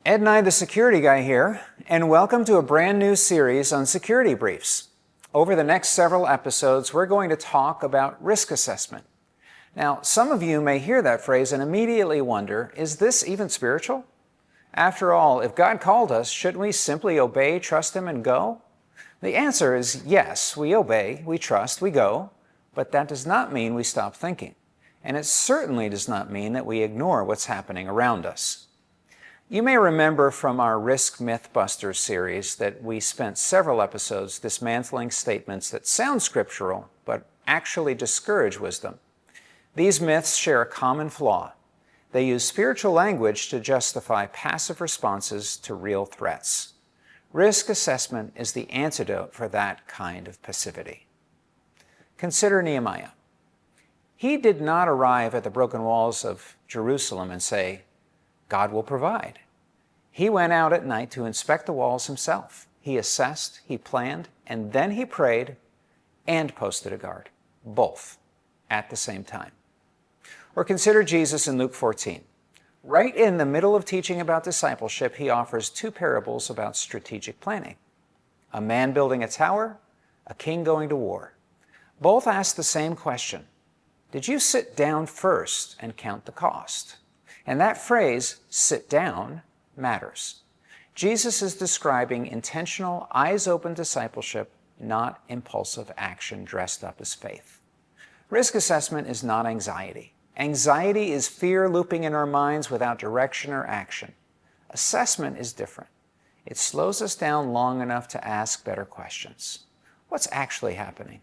Ed and I, the security guy here, and welcome to a brand new series on security briefs. Over the next several episodes, we're going to talk about risk assessment. Now, some of you may hear that phrase and immediately wonder, is this even spiritual? After all, if God called us, shouldn't we simply obey, trust Him, and go? The answer is yes, we obey, we trust, we go, but that does not mean we stop thinking. And it certainly does not mean that we ignore what's happening around us. You may remember from our Risk Mythbusters series that we spent several episodes dismantling statements that sound scriptural, but actually discourage wisdom. These myths share a common flaw. They use spiritual language to justify passive responses to real threats. Risk assessment is the antidote for that kind of passivity. Consider Nehemiah. He did not arrive at the broken walls of Jerusalem and say, God will provide. He went out at night to inspect the walls himself. He assessed, he planned, and then he prayed and posted a guard, both at the same time. Or consider Jesus in Luke 14. Right in the middle of teaching about discipleship, he offers two parables about strategic planning. A man building a tower, a king going to war. Both ask the same question. Did you sit down first and count the cost? And that phrase, sit down, matters. Jesus is describing intentional, eyes-open discipleship, not impulsive action dressed up as faith. Risk assessment is not anxiety. Anxiety is fear looping in our minds without direction or action. Assessment is different. It slows us down long enough to ask better questions. What's actually happening?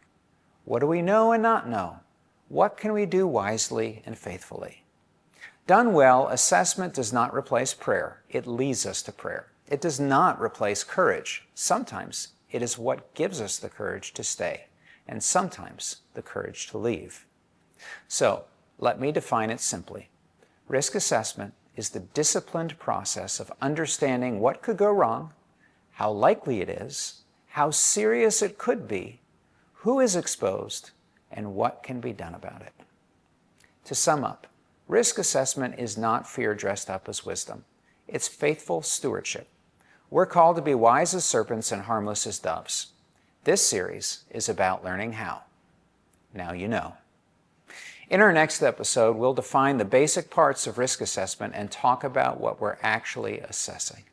What do we know and not know? What can we do wisely and faithfully? Done well, assessment does not replace prayer. It leads us to prayer. It does not replace courage. Sometimes it is what gives us the courage to stay, and sometimes the courage to leave. So, let me define it simply. Risk assessment is the disciplined process of understanding what could go wrong, how likely it is, how serious it could be, who is exposed, and what can be done about it. To sum up, risk assessment is not fear dressed up as wisdom. It's faithful stewardship. We're called to be wise as serpents and harmless as doves. This series is about learning how. Now you know. In our next episode, we'll define the basic parts of risk assessment and talk about what we're actually assessing.